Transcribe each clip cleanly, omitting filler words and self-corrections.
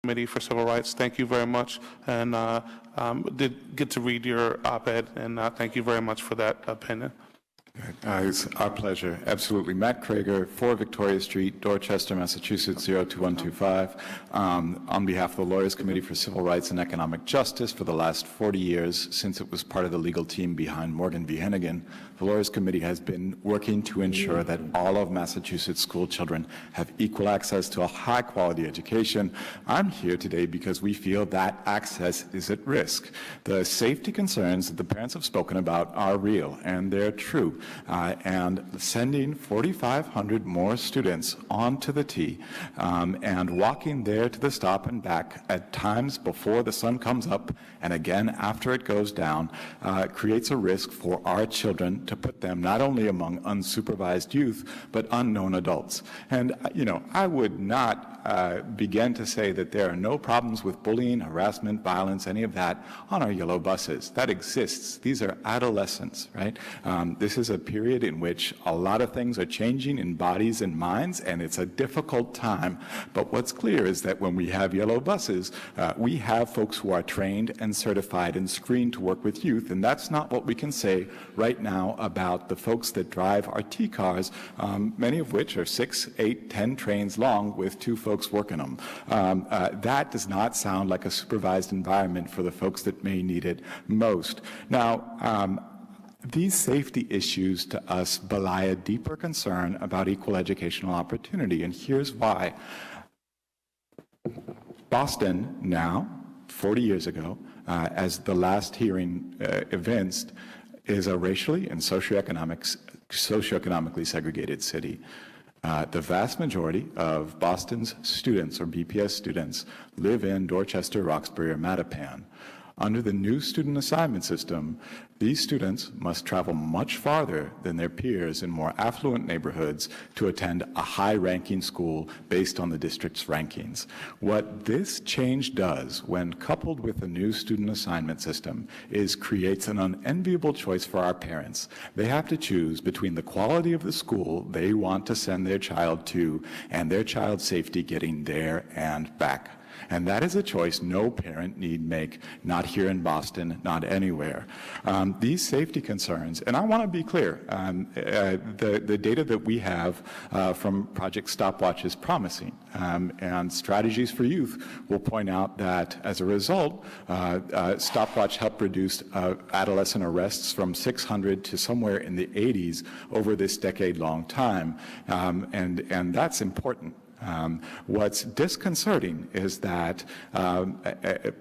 Committee for Civil Rights. Thank you very much, and did get to read your op-ed, and thank you very much for that opinion. It's our pleasure. Absolutely. Matt Cregor, 4 Victoria Street, Dorchester, Massachusetts, 02125. On behalf of the Lawyers Committee for Civil Rights and Economic Justice for the last 40 years, since it was part of the legal team behind Morgan v. Hennigan, the Lawyers Committee has been working to ensure that all of Massachusetts school children have equal access to a high-quality education. I'm here today because we feel that access is at risk. The safety concerns that the parents have spoken about are real, and they're true. And sending 4,500 more students onto the T and walking there to the stop and back at times before the sun comes up and again after it goes down creates a risk for our children to put them not only among unsupervised youth but unknown adults. And I would not begin to say that there are no problems with bullying, harassment, violence, any of that on our yellow buses. That exists. These are adolescents, right? This is a period in which a lot of things are changing in bodies and minds, and it's a difficult time. But what's clear is that when we have yellow buses, we have folks who are trained and certified and screened to work with youth, and that's not what we can say right now about the folks that drive our T cars, many of which are 6, 8, 10 trains long with 2 folks working them. That does not sound like a supervised environment for the folks that may need it most. Now, these safety issues to us belie a deeper concern about equal educational opportunity, and here's why. Boston now, 40 years ago, as the last hearing evinced, is a racially and socioeconomically segregated city. The vast majority of Boston's students, or BPS students, live in Dorchester, Roxbury, or Mattapan. Under the new student assignment system, these students must travel much farther than their peers in more affluent neighborhoods to attend a high-ranking school based on the district's rankings. What this change does, when coupled with the new student assignment system, is creates an unenviable choice for our parents. They have to choose between the quality of the school they want to send their child to and their child's safety getting there and back. And that is a choice no parent need make, not here in Boston, not anywhere. These safety concerns, and I want to be clear, the data that we have from Project Stopwatch is promising, and Strategies for Youth will point out that as a result, Stopwatch helped reduce adolescent arrests from 600 to somewhere in the 80s over this decade-long time, and that's important. What's disconcerting is that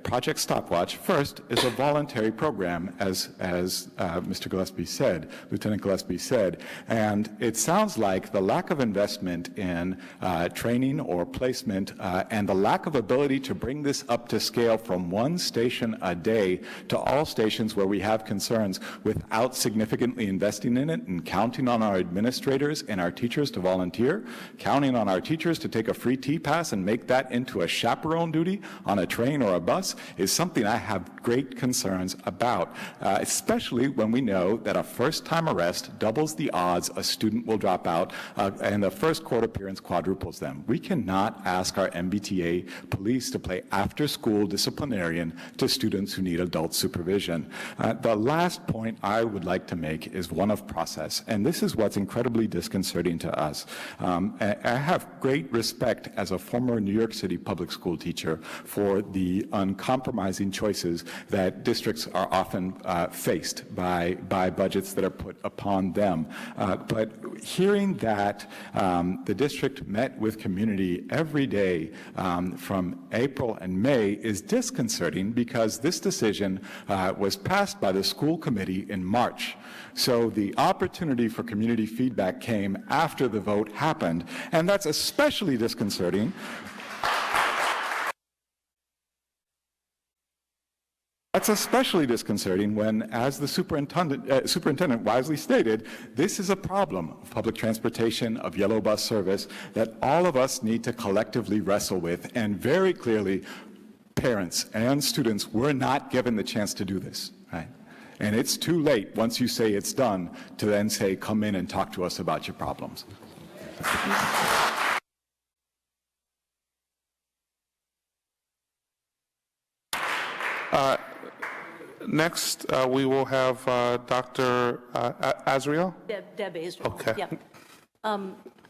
Project Stopwatch, first, is a voluntary program, as Mr. Gillespie said, Lieutenant Gillespie said, and it sounds like the lack of investment in training or placement and the lack of ability to bring this up to scale from 1 station a day to all stations where we have concerns without significantly investing in it and counting on our administrators and our teachers to volunteer, counting on our teachers to take a free T-Pass and make that into a chaperone duty on a train or a bus is something I have great concerns about, especially when we know that a first-time arrest doubles the odds a student will drop out and the first court appearance quadruples them. We cannot ask our MBTA police to play after-school disciplinarian to students who need adult supervision. The last point I would like to make is one of process, and this is what's incredibly disconcerting to us. I have great respect as a former New York City public school teacher for the uncompromising choices that districts are often faced by budgets that are put upon them. But hearing that the district met with community every day from April and May is disconcerting because this decision was passed by the school committee in March. So the opportunity for community feedback came after the vote happened, and that's especially disconcerting. That's especially disconcerting when, as the superintendent wisely stated, this is a problem of public transportation, of yellow bus service, that all of us need to collectively wrestle with, and very clearly, parents and students were not given the chance to do this, right? And it's too late, once you say it's done, to then say, come in and talk to us about your problems. Next, we will have Dr. Azriel. Deb Israel. Okay. Yep.